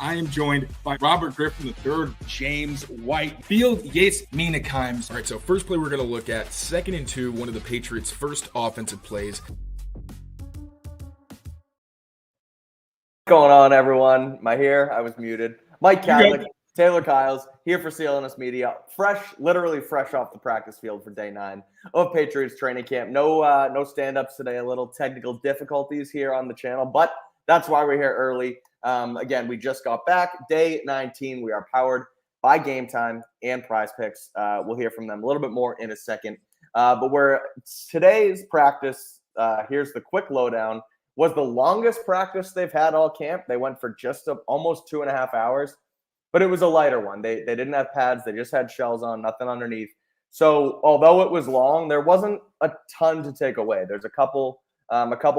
I am joined by Robert Griffin III, James White, Field Yates, Mina Kimes. All right, so first play we're going to look at, 2nd and 2, one of the Patriots' first offensive plays. What's going on, everyone? Am I here? I was muted. Mike Kadlick, Tayler Kyles, here for CLNS Media. Literally fresh off the practice field for day 9 of Patriots training camp. No stand-ups today. A little technical difficulties here on the channel, but that's why we're here early. Again, we just got back. Day 19. We are powered by Game Time and Prize Picks. We'll hear from them a little bit more in a second. But today's practice, here's the quick lowdown, was the longest practice they've had all camp. They went for just almost 2.5 hours, but it was a lighter one. They didn't have pads. They just had shells on, nothing underneath. So although it was long, there wasn't a ton to take away. There's a couple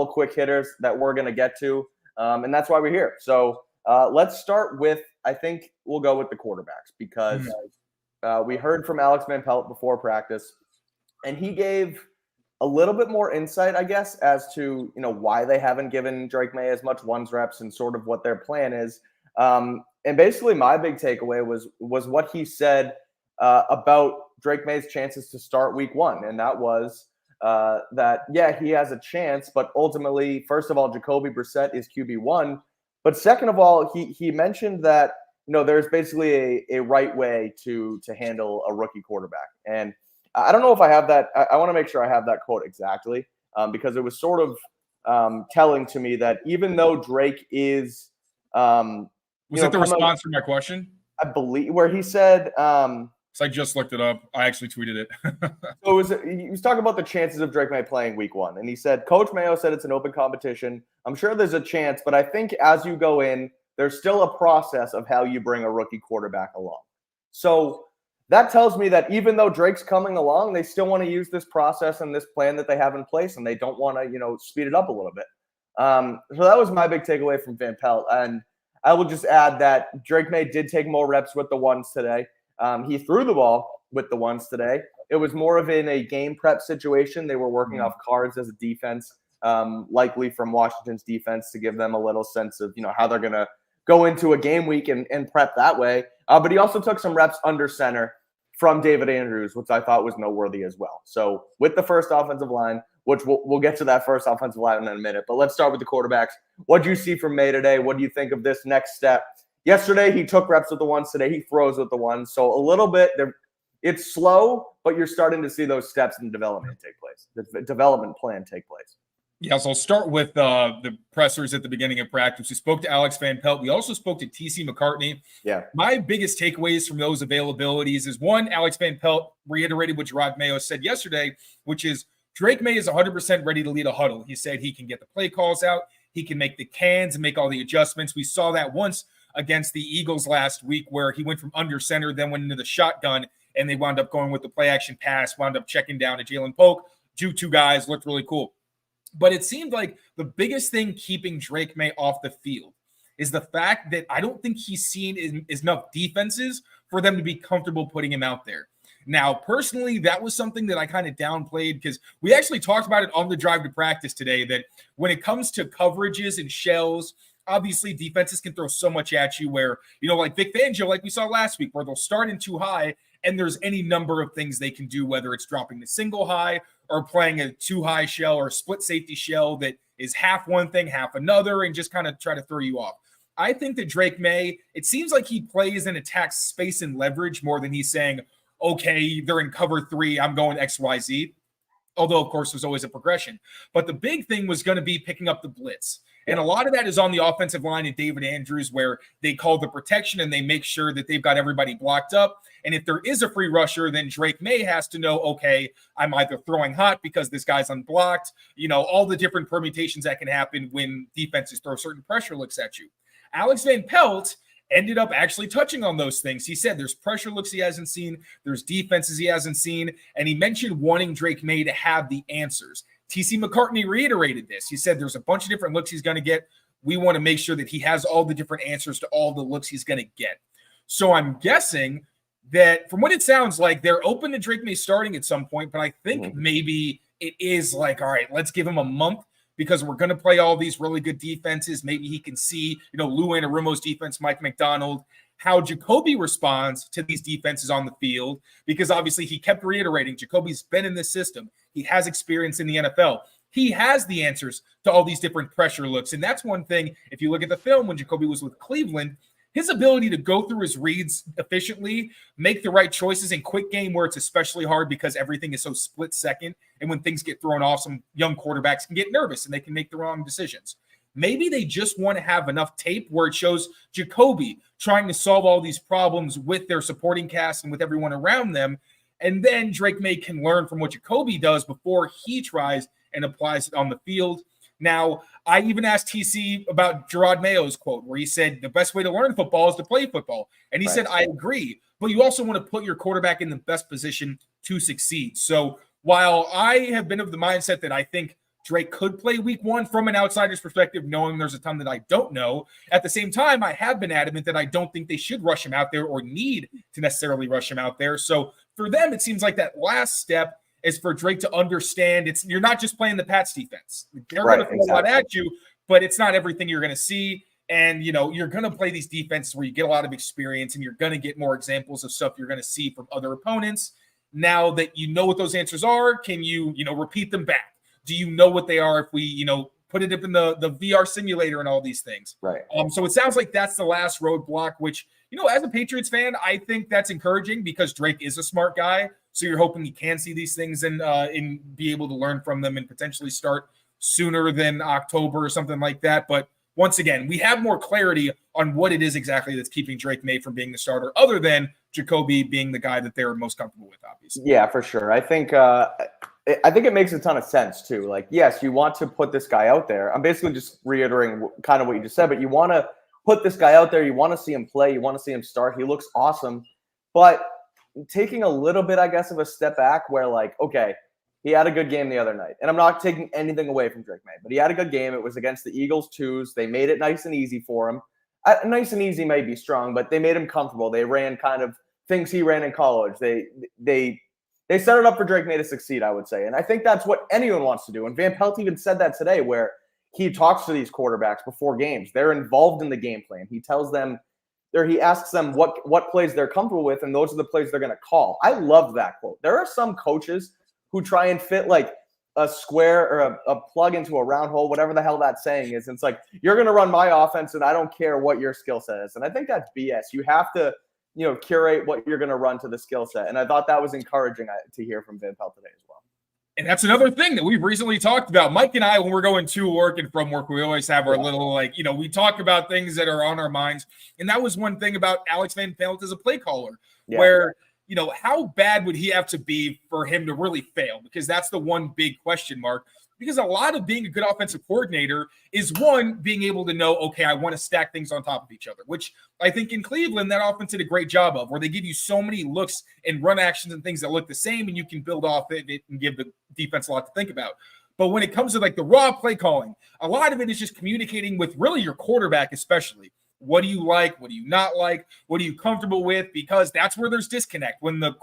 quick hitters that we're going to get to, and that's why we're here. So let's start with, I think we'll go with the quarterbacks, because we heard from Alex Van Pelt before practice, and he gave a little bit more insight, I guess, as to why they haven't given Drake Maye as much ones reps and sort of what their plan is. And basically, my big takeaway was what he said about Drake Maye's chances to start Week 1, and that was that he has a chance, but ultimately, first of all, Jacoby Brissett is QB1, but second of all, he mentioned that there's basically a right way to handle a rookie quarterback. And I don't know if I have that. I want to make sure I have that quote exactly, because it was sort of telling to me that even though Drake is, was that the response for my question? I believe where he said. So I just looked it up. I actually tweeted it. So he was talking about the chances of Drake Maye playing Week 1, and he said, Coach Mayo said it's an open competition. I'm sure there's a chance, but I think as you go in, there's still a process of how you bring a rookie quarterback along. So that tells me that even though Drake's coming along, they still want to use this process and this plan that they have in place, and they don't want to, speed it up a little bit. So that was my big takeaway from Van Pelt. And I will just add that Drake Maye did take more reps with the ones today. He threw the ball with the ones today. It was more of in a game prep situation. They were working off cards as a defense, likely from Washington's defense, to give them a little sense of, how they're going to go into a game week and prep that way. But he also took some reps under center from David Andrews, which I thought was noteworthy as well. So with the first offensive line, which we'll get to that first offensive line in a minute, but let's start with the quarterbacks. What do you see from Maye today? What do you think of this next step? Yesterday, he took reps with the ones. Today, he throws with the ones. So a little bit, it's slow, but you're starting to see those steps in development take place, the development plan take place. Yeah, so I'll start with the pressers at the beginning of practice. We spoke to Alex Van Pelt. We also spoke to TC McCartney. Yeah. My biggest takeaways from those availabilities is, one, Alex Van Pelt reiterated what Javon Baker said yesterday, which is Drake Maye is 100% ready to lead a huddle. He said he can get the play calls out. He can make the cans and make all the adjustments. We saw that once against the Eagles last week, where he went from under center, then went into the shotgun, and they wound up going with the play action pass, wound up checking down to Jalen Polk. Two guys looked really cool. But it seemed like the biggest thing keeping Drake Maye off the field is the fact that I don't think he's seen enough defenses for them to be comfortable putting him out there. Now, personally, that was something that I kind of downplayed, because we actually talked about it on the drive to practice today, that when it comes to coverages and shells, obviously defenses can throw so much at you where, like Vic Fangio, like we saw last week, where they'll start in too high, and there's any number of things they can do, whether it's dropping the single high or playing a too high shell or a split safety shell that is half one thing, half another, and just kind of try to throw you off. I think that Drake Maye, it seems like he plays and attacks space and leverage more than he's saying, okay, they're in cover 3, I'm going XYZ. Although, of course, there's always a progression. But the big thing was going to be picking up the blitz. And a lot of that is on the offensive line and David Andrews, where they call the protection and they make sure that they've got everybody blocked up. And if there is a free rusher, then Drake Maye has to know, okay, I'm either throwing hot because this guy's unblocked, all the different permutations that can happen when defenses throw certain pressure looks at you. Alex Van Pelt ended up actually touching on those things. He said there's pressure looks he hasn't seen, there's defenses he hasn't seen, and he mentioned wanting Drake Maye to have the answers. TC McCartney reiterated this. He said there's a bunch of different looks he's going to get. We want to make sure that he has all the different answers to all the looks he's going to get. So I'm guessing that from what it sounds like, they're open to Drake Maye starting at some point, but I think maybe it is like, all right, let's give him a month because we're going to play all these really good defenses. Maybe he can see, Lou Anarumo's defense, Mike McDonald, how Jacoby responds to these defenses on the field, because obviously he kept reiterating Jacoby's been in this system. He has experience in the NFL. He has the answers to all these different pressure looks. And that's one thing, if you look at the film when Jacoby was with Cleveland, his ability to go through his reads efficiently, make the right choices in quick game where it's especially hard because everything is so split second. And when things get thrown off, some young quarterbacks can get nervous and they can make the wrong decisions. Maybe they just want to have enough tape where it shows Jacoby trying to solve all these problems with their supporting cast and with everyone around them. And then Drake Maye can learn from what Jacoby does before he tries and applies it on the field. Now, I even asked TC about Jerod Mayo's quote where he said the best way to learn football is to play football. And he said, I agree, but you also want to put your quarterback in the best position to succeed. So while I have been of the mindset that I think Drake could play week 1 from an outsider's perspective, knowing there's a ton that I don't know, at the same time, I have been adamant that I don't think they should rush him out there or need to necessarily rush him out there. So for them, it seems like that last step is for Drake to understand you're not just playing the Pats defense. They're going to throw a lot at you, but it's not everything you're going to see. And, you're going to play these defenses where you get a lot of experience and you're going to get more examples of stuff you're going to see from other opponents. Now that you know what those answers are, can you, repeat them back? Do you know what they are if we, put it up in the VR simulator and all these things? Right. So it sounds like that's the last roadblock, which, as a Patriots fan, I think that's encouraging because Drake is a smart guy. So you're hoping he can see these things and be able to learn from them and potentially start sooner than October or something like that. But once again, we have more clarity on what it is exactly that's keeping Drake Maye from being the starter, other than Jacoby being the guy that they're most comfortable with, obviously. Yeah, for sure. I think it makes a ton of sense too. Like, yes, you want to put this guy out there. I'm basically just reiterating kind of what you just said, but you want to put this guy out there. You want to see him play. You want to see him start. He looks awesome. But taking a little bit, I guess, of a step back where, like, okay, he had a good game the other night. And I'm not taking anything away from Drake Maye, but he had a good game. It was against the Eagles twos. They made it nice and easy for him. Nice and easy may be strong, but they made him comfortable. They ran kind of things he ran in college. They set it up for Drake Maye to succeed, I would say. And I think that's what anyone wants to do. And Van Pelt even said that today, where he talks to these quarterbacks before games. They're involved in the game plan. He tells them, he asks them what plays they're comfortable with, and those are the plays they're going to call. I love that quote. There are some coaches who try and fit like a square or a plug into a round hole, whatever the hell that saying is. And it's like, you're going to run my offense, and I don't care what your skill set is. And I think that's BS. You have to curate what you're going to run to the skill set. And I thought that was encouraging to hear from Van Pelt today as well. And that's another thing that we've recently talked about. Mike and I, when we're going to work and from work, we always have our little, we talk about things that are on our minds. And that was one thing about Alex Van Pelt as a play caller, where, how bad would he have to be for him to really fail? Because that's the one big question mark. Because a lot of being a good offensive coordinator is, one, being able to know, okay, I want to stack things on top of each other, which I think in Cleveland, that offense did a great job of, where they give you so many looks and run actions and things that look the same, and you can build off it and give the defense a lot to think about. But when it comes to like the raw play calling, a lot of it is just communicating with really your quarterback, especially. What do you like? What do you not like? What are you comfortable with? Because that's where there's disconnect when the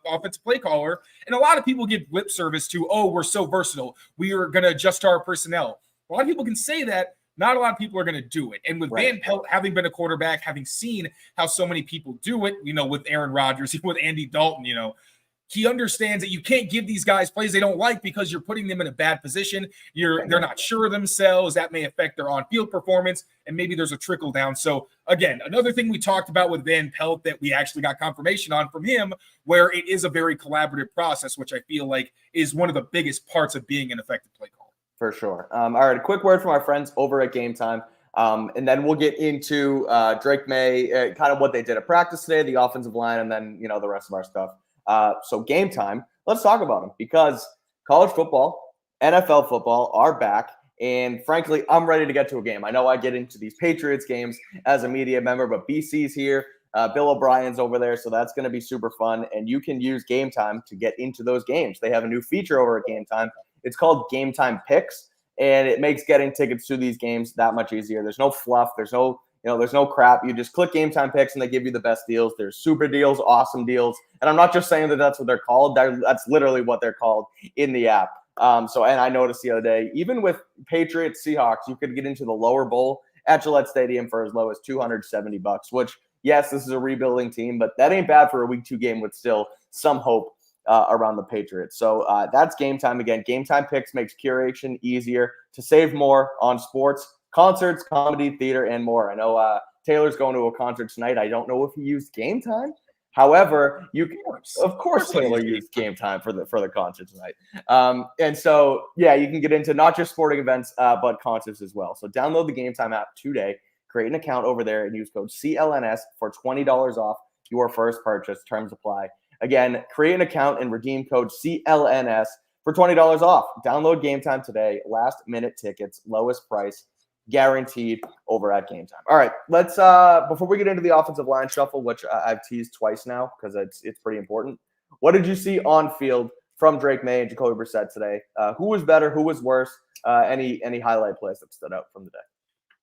offensive play caller, and a lot of people give lip service to, oh, we're so versatile, we are going to adjust our personnel. A lot of people can say that. Not a lot of people are going to do it. And with Van Pelt having been a quarterback, having seen how so many people do it, with Aaron Rodgers, with Andy Dalton, he understands that you can't give these guys plays they don't like because you're putting them in a bad position. They're not sure of themselves. That may affect their on-field performance, and maybe there's a trickle down. So again, another thing we talked about with Van Pelt that we actually got confirmation on from him, where it is a very collaborative process, which I feel like is one of the biggest parts of being an effective play caller. For sure. All right, a quick word from our friends over at Game Time. And then we'll get into Drake Maye, kind of what they did at practice today, the offensive line, and then, the rest of our stuff. So Game Time, let's talk about them, because college football, NFL football are back. And frankly, I'm ready to get to a game. I know I get into these Patriots games as a media member, but BC's here. Bill O'Brien's over there. So that's going to be super fun. And you can use Game Time to get into those games. They have a new feature over at Game Time. It's called Game Time Picks. And it makes getting tickets to these games that much easier. There's no fluff. There's no crap. You just click Game Time Picks and they give you the best deals. There's super deals, awesome deals. And I'm not just saying that that's what they're called. That's literally what they're called in the app. And I noticed the other day, even with Patriots Seahawks, you could get into the lower bowl at Gillette Stadium for as low as $270, which, yes, this is a rebuilding team, but that ain't bad for a week 2 game with still some hope around the Patriots. So that's Game Time. Again, Game Time Picks makes curation easier to save more on sports, concerts, comedy, theater, and more. I know Taylor's going to a concert tonight. I don't know if he used Game Time. However, of course Taylor used Game Time for the concert tonight. And so, yeah, you can get into not just sporting events, but concerts as well. So download the Game Time app today, create an account over there, and use code CLNS for $20 off your first purchase. Terms apply. Again, create an account and redeem code CLNS for $20 off. Download Game Time today. Last minute tickets, lowest price, guaranteed over at Game Time. All right, let's before we get into the offensive line shuffle, which I've teased twice now because it's pretty important. What did you see on field from Drake Maye and Jacoby Brissett today? Who was better? Who was worse? Any highlight plays that stood out from the day?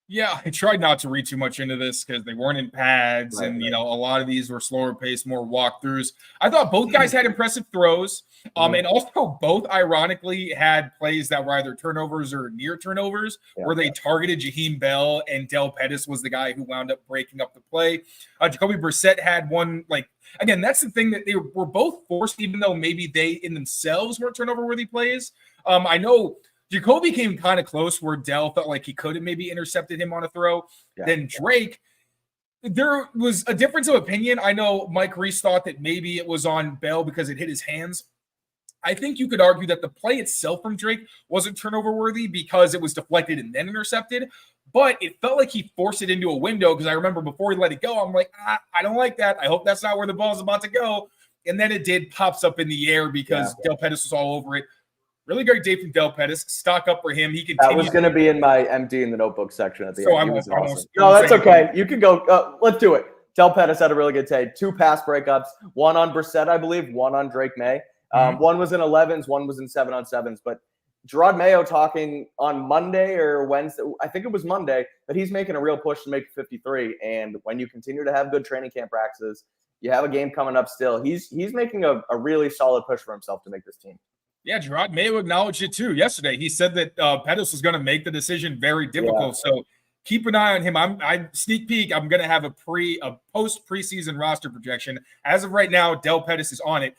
Yeah, I tried not to read too much into this because they weren't in pads, Right, and a lot of these were slower paced, more walkthroughs. I thought both guys had impressive throws, and also both ironically had plays that were either turnovers or near turnovers, where they targeted Jaheim Bell, and Del Pettis was the guy who wound up breaking up the play. Jacoby Brissett had one, again, that's the thing, that they were both forced, even though maybe they in themselves weren't turnover worthy plays. I know Jacoby came kind of close where Dell felt like he could have maybe intercepted him on a throw. Yeah. Then Drake, there was a difference of opinion. I know Mike Reese thought that maybe it was on Bell because it hit his hands. I think you could argue that the play itself from Drake wasn't turnover worthy because it was deflected and then intercepted, but it felt like he forced it into a window, because I remember before he let it go, I'm like, I don't like that. I hope that's not where the ball is about to go. And then it pops up in the air because Del Pettis was all over it. Really great day from Del Pettis. Stock up for him. He continues. That was going to be in my MD in the notebook section at the end. Awesome. No, that's okay. You can go. Let's do it. Del Pettis had a really good day. 2 pass breakups, one on Brissett, I believe, one on Drake Maye. One was in 11s, one was in 7-on-7s. But Gerard Mayo talking on Monday or Wednesday, I think it was Monday, that he's making a real push to make 53. And when you continue to have good training camp practices, you have a game coming up still. He's making a really solid push for himself to make this team. Yeah, Gerard Mayo acknowledged it too yesterday. He said that Pettis was going to make the decision very difficult. Yeah. So keep an eye on him. I sneak peek. I'm going to have a post preseason roster projection. As of right now, Del Pettis is on it.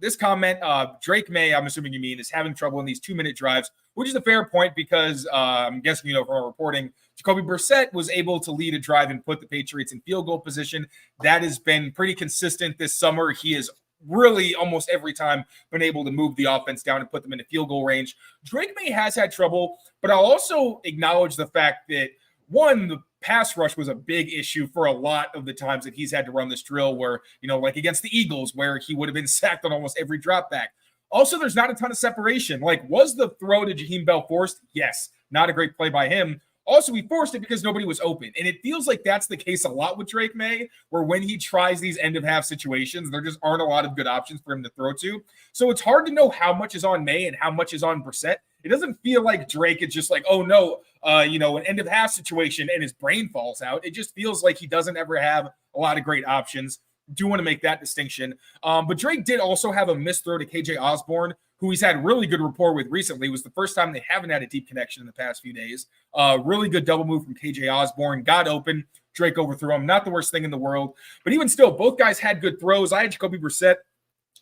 This comment, Drake Maye, I'm assuming you mean, is having trouble in these 2-minute drives, which is a fair point because I'm guessing, from our reporting, Jacoby Brissett was able to lead a drive and put the Patriots in field goal position. That has been pretty consistent this summer. He is really almost every time been able to move the offense down and put them in a field goal range. Drake Maye has had trouble, but I'll also acknowledge the fact that, one, the pass rush was a big issue for a lot of the times that he's had to run this drill where, like against the Eagles, where he would have been sacked on almost every drop back. Also, there's not a ton of separation. Was the throw to Jaheim Bell forced? Yes. Not a great play by him. Also, he forced it because nobody was open. And it feels like that's the case a lot with Drake Maye, where when he tries these end-of-half situations, there just aren't a lot of good options for him to throw to. So it's hard to know how much is on Maye and how much is on Brissett. It doesn't feel like Drake is just like, oh, no, an end-of-half situation and his brain falls out. It just feels like he doesn't ever have a lot of great options. Do want to make that distinction. But Drake did also have a missed throw to KJ Osborne, who he's had really good rapport with recently. It was the first time they haven't had a deep connection in the past few days. Really good double move from KJ Osborne. Got open. Drake overthrew him. Not the worst thing in the world. But even still, both guys had good throws. I had Jacoby Brissett.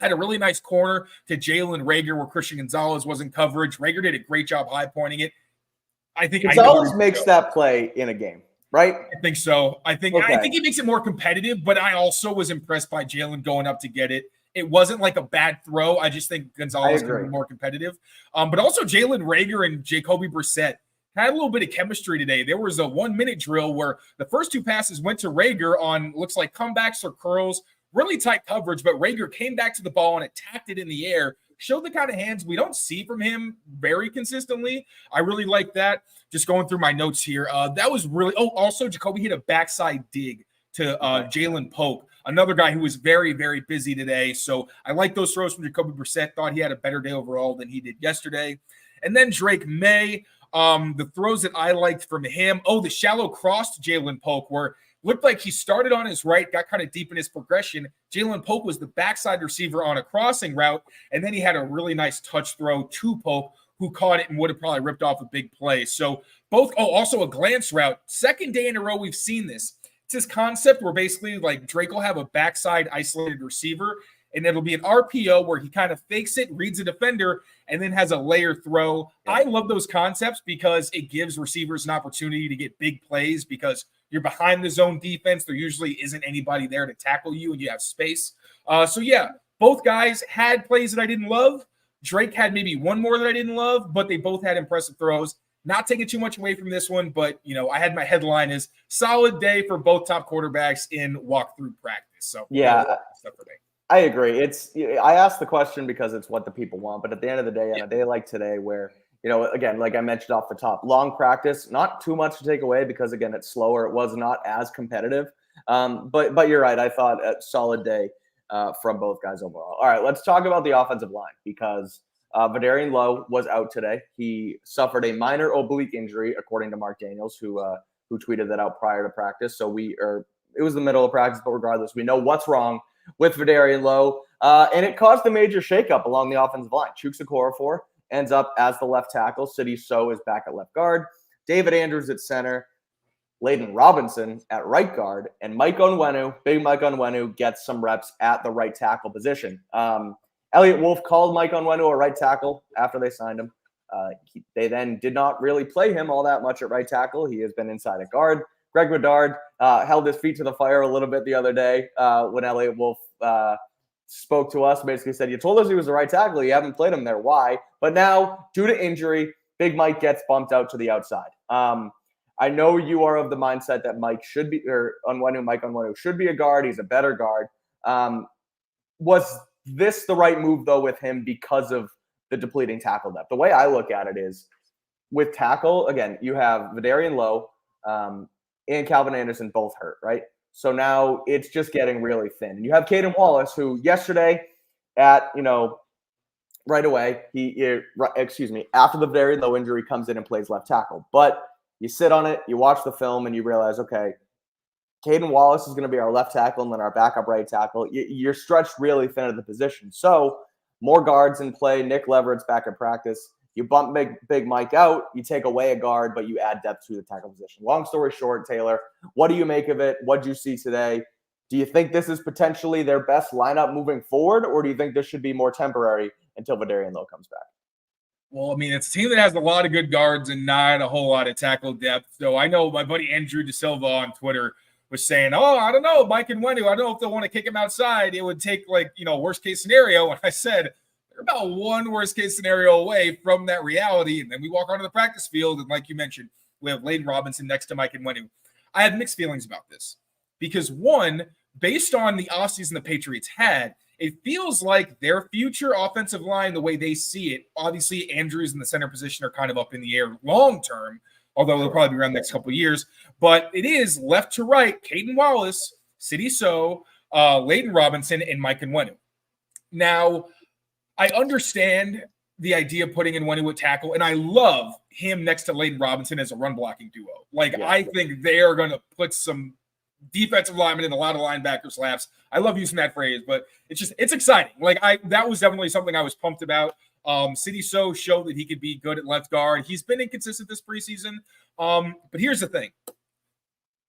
Had a really nice corner to Jalen Reagor where Christian Gonzalez was in coverage. Reagor did a great job high pointing it. I think Gonzalez makes that play in a game, right? I think so. I think he makes it more competitive, but I also was impressed by Jalen going up to get it. It wasn't like a bad throw. I just think Gonzalez can be more competitive. But also Jalen Reagor and Jacoby Brissett had a little bit of chemistry today. There was a 1-minute drill where the first 2 passes went to Reagor on looks like comebacks or curls. Really tight coverage, but Reagor came back to the ball and attacked it in the air. Showed the kind of hands we don't see from him very consistently. I really like that. Just going through my notes here. That was really – also Jacoby hit a backside dig to Jalen Polk, another guy who was very, very busy today. So I like those throws from Jacoby Brissett. Thought he had a better day overall than he did yesterday. And then Drake Maye, the throws that I liked from him. The shallow cross to Jalen Polk where – Looked like he started on his right, got kind of deep in his progression. Jalen Polk was the backside receiver on a crossing route, and then he had a really nice touch throw to Polk, who caught it and would have probably ripped off a big play. So both, also a glance route. Second day in a row we've seen this. It's this concept where basically like Drake will have a backside isolated receiver, and it'll be an RPO where he kind of fakes it, reads a defender, and then has a layer throw. I love those concepts because it gives receivers an opportunity to get big plays because you're behind the zone defense. There usually isn't anybody there to tackle you, and you have space. So yeah, both guys had plays that I didn't love. Drake had maybe one more that I didn't love, but they both had impressive throws. Not taking too much away from this one, but, I had my headline is solid day for both top quarterbacks in walkthrough practice. So yeah, stuff for me. I agree. I asked the question because it's what the people want, but at the end of the day, on a day like today where, again, like I mentioned off the top, long practice, not too much to take away because, again, it's slower. It was not as competitive. But you're right. I thought a solid day from both guys overall. All right, let's talk about the offensive line because Vederian Lowe was out today. He suffered a minor oblique injury, according to Mark Daniels, who tweeted that out prior to practice. So it was the middle of practice, but regardless, we know what's wrong with Vederian Lowe, and it caused a major shakeup along the offensive line. Chuks Okorafor ends up as the left tackle. Sidney So is back at left guard. David Andrews at center. Layden Robinson at right guard, and Big Mike Onwenu gets some reps at the right tackle position. Elliot Wolf called Mike Onwenu a right tackle after they signed him. They then did not really play him all that much at right tackle. He has been inside at guard. Greg Bedard held his feet to the fire a little bit the other day when Elliot Wolf spoke to us, basically said, you told us he was a right tackle. You haven't played him there. Why? But now, due to injury, Big Mike gets bumped out to the outside. I know you are of the mindset that Mike Onwenu should be a guard. He's a better guard. Was this the right move, though, with him because of the depleting tackle depth? The way I look at it is with tackle, again, you have Vederian Lowe and Calvin Anderson both hurt, right? So now it's just getting really thin. And you have Caden Wallace, who yesterday right away, after the Vederian Lowe injury, comes in and plays left tackle. But you sit on it, you watch the film, and you realize, okay, Caden Wallace is going to be our left tackle and then our backup right tackle. You're stretched really thin at the position. So more guards in play. Nick Leverett's back at practice. You bump Big Mike out. You take away a guard, but you add depth to the tackle position. Long story short, Tayler, what do you make of it? What do you see today? Do you think this is potentially their best lineup moving forward, or do you think this should be more temporary until Vederian Lowe comes back? Well, I mean, it's a team that has a lot of good guards and not a whole lot of tackle depth. So I know my buddy Andrew De Silva on Twitter was saying, I don't know, Mike Onwenu, I don't know if they'll want to kick him outside. It would take worst case scenario. And I said, they're about one worst case scenario away from that reality. And then we walk onto the practice field. And like you mentioned, we have Layden Robinson next to Mike Onwenu. I have mixed feelings about this because one, based on the offseason the Patriots had, it feels like their future offensive line, the way they see it, obviously Andrews in the center position are kind of up in the air long-term, although they'll probably be around the next couple of years. But it is left to right, Caden Wallace, Sidney So, Layden Robinson, and Mike Onwenu. Now, I understand the idea of putting Onwenu at tackle, and I love him next to Layden Robinson as a run-blocking duo. I think they are going to put some defensive linemen in a lot of linebackers' laps. I love using that phrase, but it's exciting. That was definitely something I was pumped about. Sidney So showed that he could be good at left guard. He's been inconsistent this preseason. But here's the thing.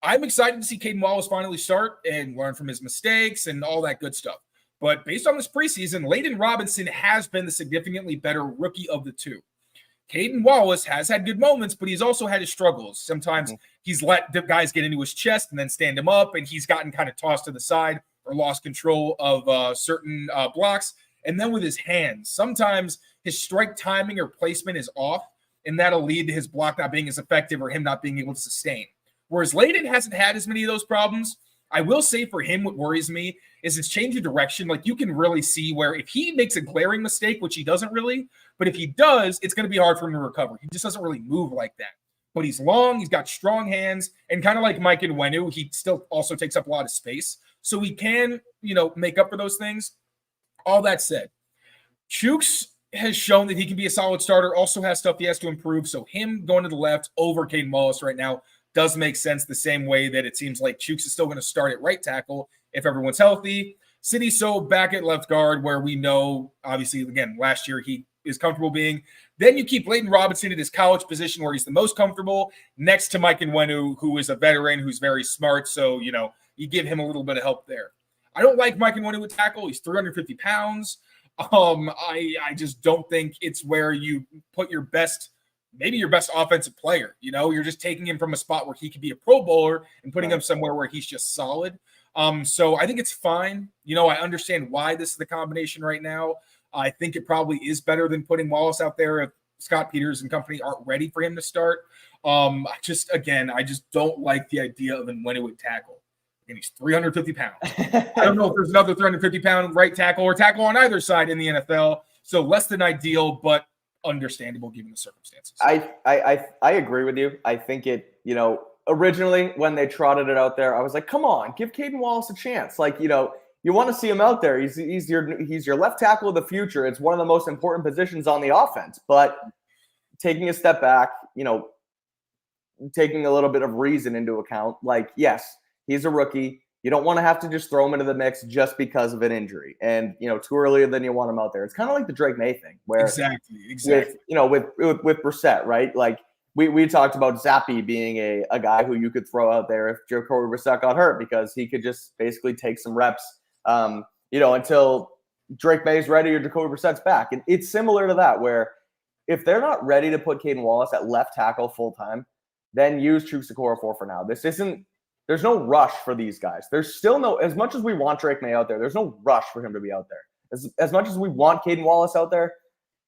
I'm excited to see Caden Wallace finally start and learn from his mistakes and all that good stuff. But based on this preseason, Layden Robinson has been the significantly better rookie of the two. Caden Wallace has had good moments, but he's also had his struggles. Sometimes he's let the guys get into his chest and then stand him up, and he's gotten kind of tossed to the side or lost control of certain blocks. And then with his hands, sometimes his strike timing or placement is off, and that'll lead to his block not being as effective or him not being able to sustain. Whereas Layden hasn't had as many of those problems. I will say for him, what worries me is his change of direction. You can really see where if he makes a glaring mistake, which he doesn't really, but if he does, it's going to be hard for him to recover. He just doesn't really move like that. But he's long, he's got strong hands, and kind of like Mike Onwenu, he still also takes up a lot of space. So he can, make up for those things. All that said, Chuks has shown that he can be a solid starter, also has stuff he has to improve. So him going to the left over Caden Wallace right now does make sense the same way that it seems like Chooks is still going to start at right tackle if everyone's healthy. Sidy Sow back at left guard, where we know, obviously, again, last year he is comfortable being. Then you keep Leighton Robinson at his college position where he's the most comfortable, next to Mike Nwenu, who is a veteran who's very smart. So, you give him a little bit of help there. I don't like Mike Nwenu at tackle. He's 350 pounds. I just don't think it's where you put your best offensive player. You're just taking him from a spot where he could be a Pro Bowler and putting him somewhere where he's just solid. So I think it's fine. I understand why this is the combination right now. I think it probably is better than putting Wallace out there if Scott Peters and company aren't ready for him to start. I just don't like the idea of Nwenu at tackle. And he's 350 pounds. I don't know if there's another 350-pound right tackle or tackle on either side in the NFL. So less than ideal, but understandable given the circumstances. I agree with you. I think it, originally when they trotted it out there, I was like, come on, give Caden Wallace a chance. Like, you want to see him out there. He's your left tackle of the future. It's one of the most important positions on the offense. But taking a step back, taking a little bit of reason into account, like, yes, he's a rookie. You don't want to have to just throw him into the mix just because of an injury. And, too early, then you want him out there. It's kind of like the Drake Maye thing where exactly. With Brissett, right? Like we talked about Zappy being a guy who you could throw out there if Jacoby Brissett got hurt because he could just basically take some reps, until Drake Maye's ready or Jacoby Brissett's back. And it's similar to that where if they're not ready to put Caden Wallace at left tackle full-time, then use Chuks Okorafor for now. There's no rush for these guys. There's still as much as we want Drake Maye out there, there's no rush for him to be out there. As much as we want Caden Wallace out there,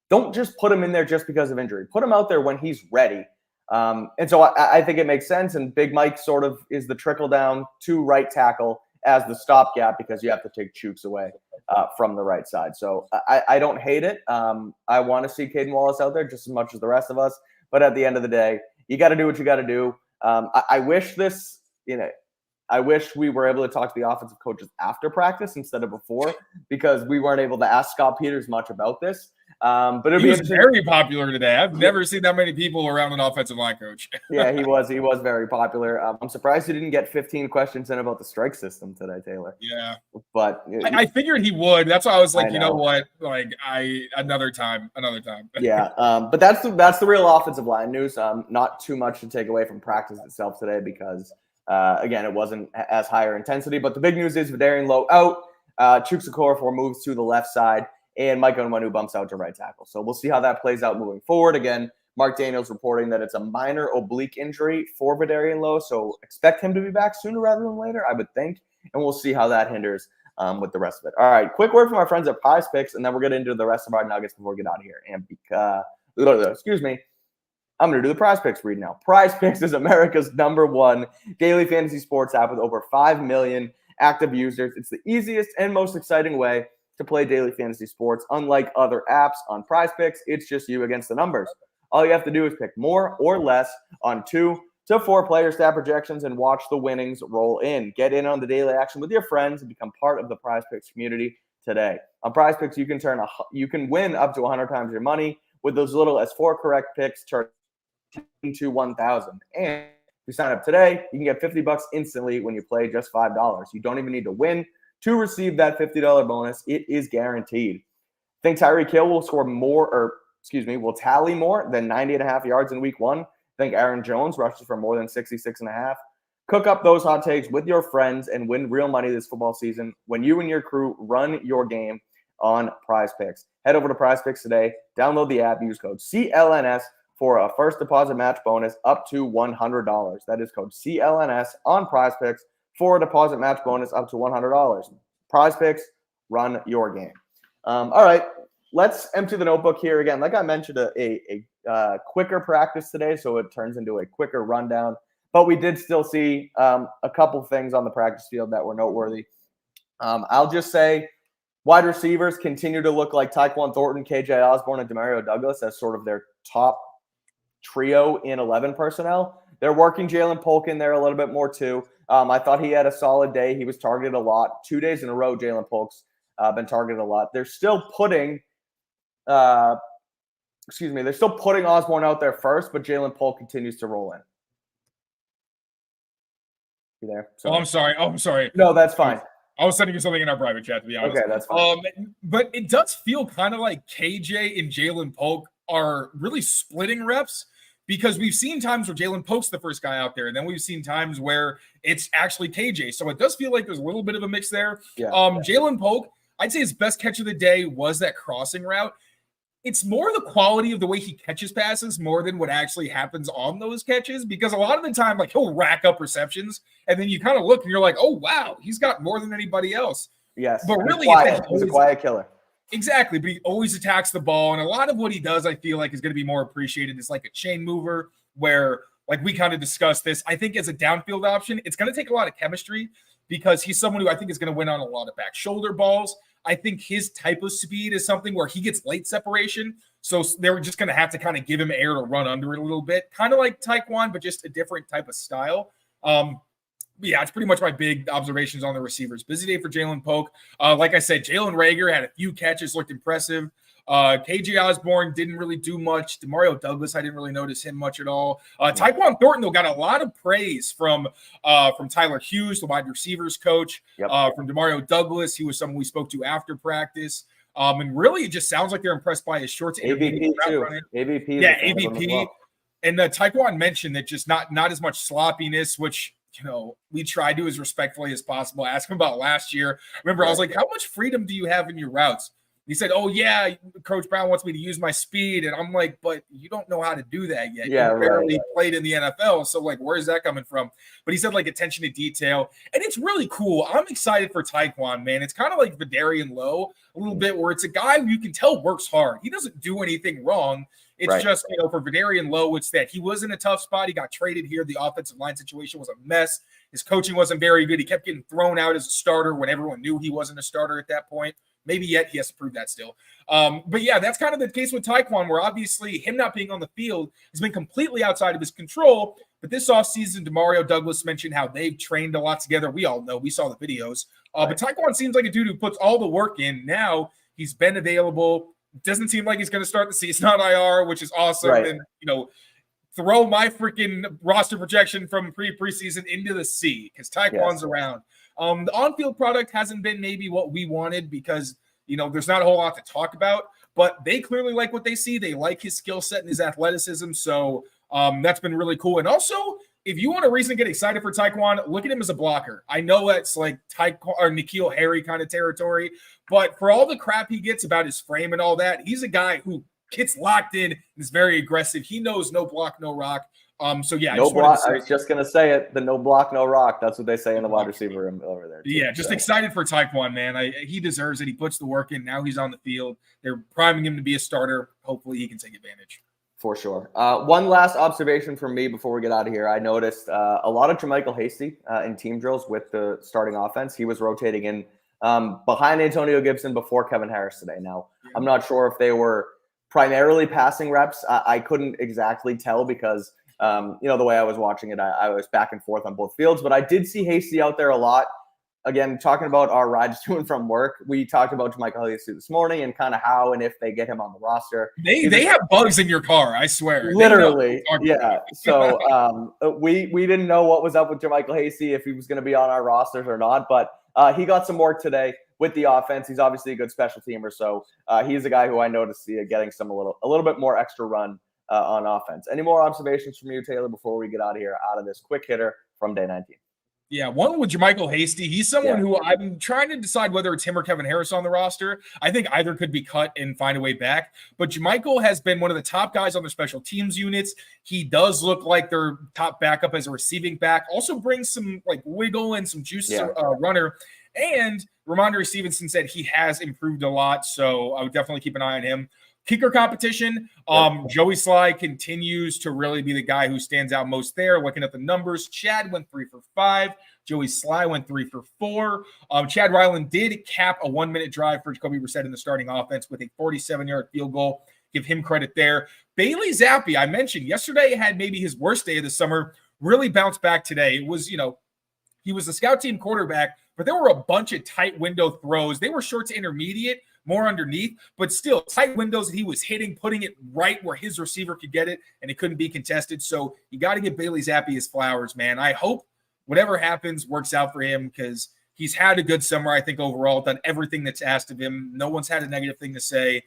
don't just put him in there just because of injury. Put him out there when he's ready. And so I think it makes sense. And Big Mike sort of is the trickle down to right tackle as the stopgap because you have to take Chooks away from the right side. So I don't hate it. I want to see Caden Wallace out there just as much as the rest of us. But at the end of the day, you got to do what you got to do. I wish this. I wish we were able to talk to the offensive coaches after practice instead of before because we weren't able to ask Scott Peters much about this. But he was very popular today. I've never seen that many people around an offensive line coach. Yeah, he was very popular. I'm surprised he didn't get 15 questions in about the strike system today, Taylor. Yeah, but I figured he would. That's why I was like, you know what? Like another time. Yeah, but that's the real offensive line news. Not too much to take away from practice itself today because. Again, it wasn't as higher intensity, but the big news is Vidarian Lowe out. Chuks Okorafor moves to the left side, and Mike Nwenu bumps out to right tackle. So we'll see how that plays out moving forward. Again, Mark Daniels reporting that it's a minor oblique injury for Vidarian Lowe, so expect him to be back sooner rather than later, I would think, and we'll see how that hinders with the rest of it. All right, quick word from our friends at Prize Picks, and then we're going to into the rest of our nuggets before we get out of here. And excuse me. I'm going to do the Prize Picks read now. Prize Picks is America's #1 daily fantasy sports app with over 5 million active users. It's the easiest and most exciting way to play daily fantasy sports. Unlike other apps on Prize Picks, it's just you against the numbers. All you have to do is pick more or less on 2 to 4 player stat projections and watch the winnings roll in. Get in on the daily action with your friends and become part of the Prize Picks community today. On Prize Picks, you can win up to 100 times your money with as little as 4 correct picks turn to 1,000. And if you sign up today, you can get $50 instantly when you play just $5. You don't even need to win to receive that $50 bonus. It is guaranteed. Think Tyreek Hill will will tally more than 90.5 yards in week 1. Think Aaron Jones rushes for more than 66.5. Cook up those hot takes with your friends and win real money this football season when you and your crew run your game on Prize Picks. Head over to Prize Picks today. Download the app. Use code CLNS for a first deposit match bonus up to $100. That is code CLNS on Prize Picks for a deposit match bonus up to $100. Prize Picks, run your game. All right, let's empty the notebook here again. Like I mentioned, a quicker practice today, so it turns into a quicker rundown. But we did still see a couple things on the practice field that were noteworthy. I'll just say wide receivers continue to look like Tyquan Thornton, KJ Osborne, and Demario Douglas as sort of their top trio in 11 personnel. They're working Jalen Polk in there a little bit more too. I thought he had a solid day. He was targeted a lot. 2 days in a row, Jalen Polk's been targeted a lot. They're still putting Osborne out there first, but Jalen Polk continues to roll in. You there? Sorry. I'm sorry. No, that's fine. I was sending you something in our private chat, to be honest. Okay, that's fine. But it does feel kind of like KJ and Jalen Polk are really splitting reps, because we've seen times where Jalen Polk's the first guy out there, and then we've seen times where it's actually KJ. So it does feel like there's a little bit of a mix there. Jalen Polk, I'd say his best catch of the day was that crossing route. It's more the quality of the way he catches passes more than what actually happens on those catches, because a lot of the time, like, he'll rack up receptions, and then you kind of look and you're like, oh, wow, he's got more than anybody else. Yes. But really, he's a quiet killer. Exactly. But he always attacks the ball. And a lot of what he does, I feel like, is going to be more appreciated as like a chain mover, where, like, we kind of discussed this. I think as a downfield option, it's going to take a lot of chemistry, because he's someone who I think is going to win on a lot of back shoulder balls. I think his type of speed is something where he gets late separation. So they're just going to have to kind of give him air to run under it a little bit, kind of like Taekwon, but just a different type of style. Yeah, it's pretty much my big observations on the receivers. Busy day for Jalen Polk. Like I said, Jalen Reagor had a few catches, looked impressive. KJ Osborne didn't really do much. Demario Douglas, I didn't really notice him much at all. Tyquan Thornton, though, got a lot of praise from Tyler Hughes, the wide receivers coach, from Demario Douglas. He was someone we spoke to after practice. And really, it just sounds like they're impressed by his short AVP too. AVP. Yeah, AVP. Well. And Taekwon mentioned that just not as much sloppiness, which, you know, we try to as respectfully as possible. Ask him about last year. Remember, I was like, how much freedom do you have in your routes? He said, oh, yeah, Coach Brown wants me to use my speed. And I'm like, but you don't know how to do that yet. Yeah, you barely played in the NFL. So, like, where's that coming from? But he said, like, attention to detail. And it's really cool. I'm excited for Taekwon, man. It's kind of like Vidarian Lowe a little bit, where it's a guy who you can tell works hard. He doesn't do anything wrong. It's just, you know, for Vidarian Lowe, it's that he was in a tough spot. He got traded here. The offensive line situation was a mess. His coaching wasn't very good. He kept getting thrown out as a starter when everyone knew he wasn't a starter at that point. Maybe yet he has to prove that still. But yeah, that's kind of the case with Taekwon, where obviously him not being on the field has been completely outside of his control. But this offseason, Demario Douglas mentioned how they've trained a lot together. We all know. We saw the videos. But Taekwon seems like a dude who puts all the work in. Now he's been available. Doesn't seem like he's going to start the season on IR, which is awesome. And, you know, throw my freaking roster projection from preseason into the sea, because Taekwon's around. The on-field product hasn't been maybe what we wanted, because, you know, there's not a whole lot to talk about, but they clearly like what they see. They like his skill set and his athleticism. So that's been really cool. And also, if you want a reason to get excited for Taekwon, look at him as a blocker. I know it's like Taekwon or N'Keal Harry kind of territory, but for all the crap he gets about his frame and all that, he's a guy who gets locked in and is very aggressive. He knows no block, no rock. So yeah, no block. I was just gonna say it. The no block, no rock. That's what they say in the wide receiver room over there. Yeah, just excited for Taekwon, man. He deserves it. He puts the work in. Now he's on the field. They're priming him to be a starter. Hopefully, he can take advantage. For sure. One last observation from me before we get out of here. I noticed a lot of JaMycal Hasty in team drills with the starting offense. He was rotating in behind Antonio Gibson before Kevin Harris today. Now, I'm not sure if they were primarily passing reps. I couldn't exactly tell, because you know, the way I was watching it, I was back and forth on both fields, but I did see Hasty out there a lot. Again, talking about our rides to and from work, we talked about JaMycal Hasty this morning and kind of how and if they get him on the roster. They have bugs in your car, I swear. Literally, yeah. So we didn't know what was up with JaMycal Hasty, if he was going to be on our rosters or not, but he got some work today with the offense. He's obviously a good special teamer, so he's a guy who I noticed getting a little bit more extra run on offense. Any more observations from you, Taylor, before we get out of this quick hitter from day 19? Yeah, one with JaMycal Hasty. He's someone who I'm trying to decide whether it's him or Kevin Harris on the roster. I think either could be cut and find a way back. But JaMycal has been one of the top guys on their special teams units. He does look like their top backup as a receiving back. Also brings some like wiggle and some juice as a runner. And Ramondre Stevenson said he has improved a lot. So I would definitely keep an eye on him. Kicker competition. Joey Sly continues to really be the guy who stands out most there. Looking at the numbers, Chad went 3 for 5. Joey Sly went 3 for 4. Chad Ryland did cap a 1-minute drive for Jacoby Brissett in the starting offense with a 47-yard field goal. Give him credit there. Bailey Zappi, I mentioned yesterday, had maybe his worst day of the summer. Really bounced back today. It was, you know, he was the scout team quarterback, but there were a bunch of tight window throws. They were short to intermediate, more underneath, but still tight windows that he was hitting, putting it right where his receiver could get it, and it couldn't be contested. So you got to give Bailey Zappi his flowers, man. I hope whatever happens works out for him because he's had a good summer, I think, overall, done everything that's asked of him. No one's had a negative thing to say.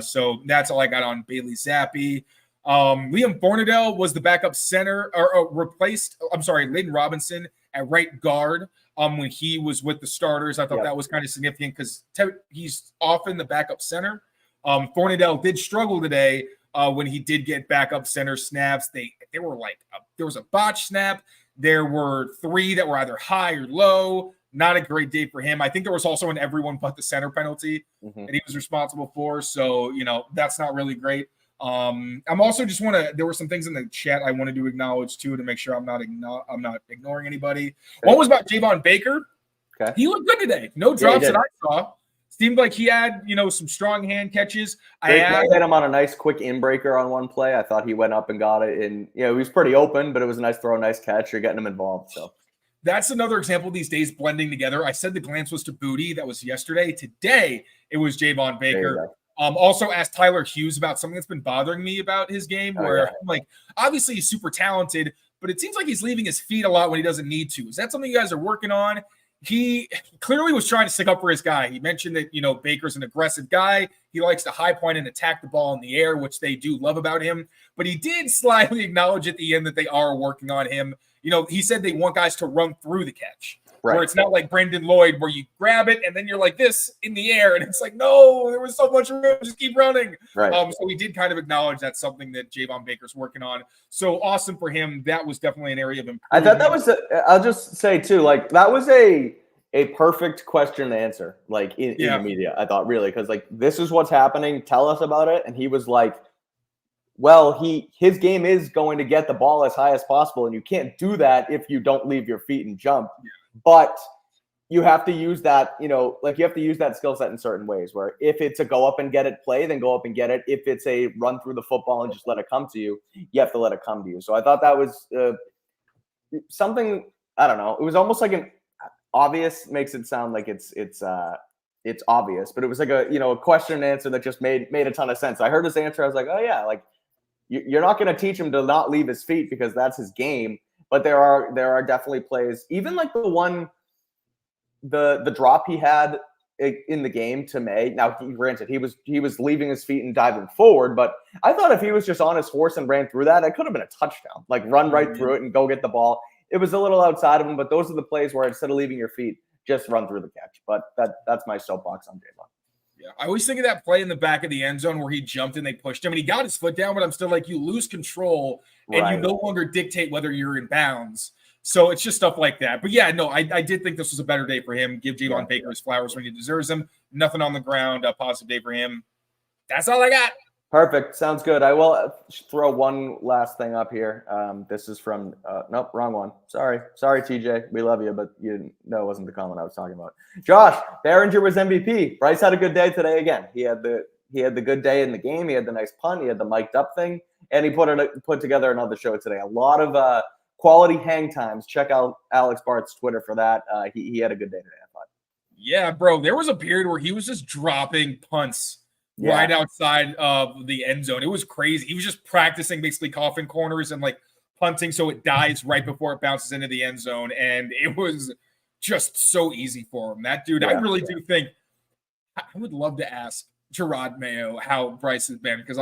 So that's all I got on Bailey Zappi. Liam Fornadell was the backup center or replaced, Layden Robinson at right guard when he was with the starters. I thought that was kind of significant because he's often the backup center. Fornadell did struggle today when he did get backup center snaps. They were like, there was a botch snap. There were 3 that were either high or low. Not a great day for him. I think there was also an everyone but the center penalty that he was responsible for. So, that's not really great. I'm also there were some things in the chat I wanted to acknowledge too, to make sure I'm not ignoring anybody. One was about Javon Baker. Okay. He looked good today. No drops that I saw. Seemed like he had, some strong hand catches. I hit him on a nice quick inbreaker on one play. I thought he went up and got it, and he was pretty open, but it was a nice throw, nice catch. You're getting him involved. So that's another example of these days blending together. I said the glance was to Booty. That was yesterday. Today it was Javon Baker. Also asked Tyler Hughes about something that's been bothering me about his game, where obviously he's super talented, but it seems like he's leaving his feet a lot when he doesn't need to. Is that something you guys are working on? He clearly was trying to stick up for his guy. He mentioned that, Baker's an aggressive guy. He likes to high point and attack the ball in the air, which they do love about him. But he did slightly acknowledge at the end that they are working on him. He said they want guys to run through the catch. Right. Where it's not like Brendan Lloyd where you grab it and then you're like this in the air. And it's like, no, there was so much room. Just keep running. Right. So he did kind of acknowledge that's something that Javon Baker's working on. So awesome for him. That was definitely an area of improvement. I thought that was, I'll just say too, that was a perfect question to answer, in the media, I thought, really. Because, this is what's happening. Tell us about it. And he was like, well, his game is going to get the ball as high as possible. And you can't do that if you don't leave your feet and jump. Yeah. But you have to use that, you have to use that skill set in certain ways, where if it's a go up and get it play, then go up and get it. If it's a run through the football and just let it come to you, you have to let it come to you. So I thought that was something, I don't know. It was almost like an obvious, makes it sound like it's obvious, but it was like a question and answer that just made a ton of sense. I heard his answer. I was like, oh yeah, you're not going to teach him to not leave his feet because that's his game. But there are definitely plays, even like the drop he had in the game to May. Now, granted, he was leaving his feet and diving forward, but I thought if he was just on his horse and ran through that, it could have been a touchdown. Run right through it and go get the ball. It was a little outside of him, but those are the plays where instead of leaving your feet, just run through the catch. But that's my soapbox on Javon. Yeah, I always think of that play in the back of the end zone where he jumped and they pushed him and he got his foot down, but I'm still like, you lose control and you no longer dictate whether you're in bounds. So it's just stuff like that. But yeah, no, I did think this was a better day for him. Give Javon Baker his flowers when he deserves them. Nothing on the ground. A positive day for him. That's all I got. Perfect. Sounds good. I will throw one last thing up here. This is from nope, wrong one. Sorry, TJ. We love you, but it wasn't the comment I was talking about. Josh, Behringer was MVP. Bryce had a good day today again. He had the good day in the game. He had the nice punt. He had the mic'd up thing, and he put together another show today. A lot of quality hang times. Check out Alex Barth's Twitter for that. He had a good day today, I thought. Yeah, bro. There was a period where he was just dropping punts right outside of the end zone. It was crazy. He was just practicing basically coffin corners and punting so it dies right before it bounces into the end zone. And it was just so easy for him. That dude, I really do think I would love to ask Drake Maye how Bryce has been, because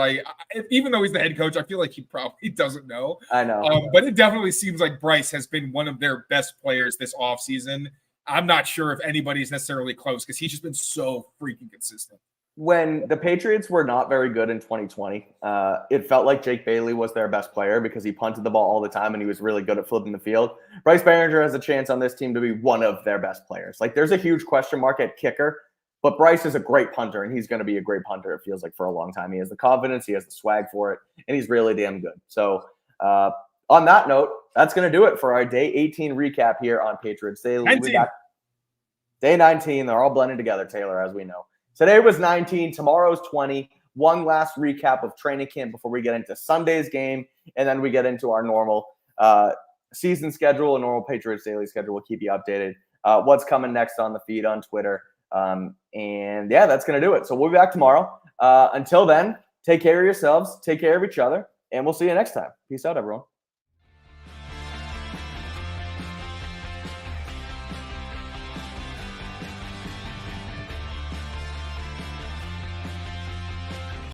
even though he's the head coach, I feel like he probably doesn't know. I know. But it definitely seems like Bryce has been one of their best players this offseason. I'm not sure if anybody's necessarily close because he's just been so freaking consistent. When the Patriots were not very good in 2020, it felt like Jake Bailey was their best player because he punted the ball all the time and he was really good at flipping the field. Bryce Behringer has a chance on this team to be one of their best players. There's a huge question mark at kicker, but Bryce is a great punter, and he's going to be a great punter, it feels like, for a long time. He has the confidence, he has the swag for it, and he's really damn good. So on that note, that's going to do it for our Day 18 recap here on Patriots Daily. Day 19, they're all blending together, Taylor, as we know. Today was 19. Tomorrow's 20. One last recap of training camp before we get into Sunday's game, and then we get into our normal season schedule and normal Patriots Daily schedule. We'll keep you updated. What's coming next on the feed on Twitter. And that's going to do it. So we'll be back tomorrow. Until then, take care of yourselves, take care of each other, and we'll see you next time. Peace out, everyone.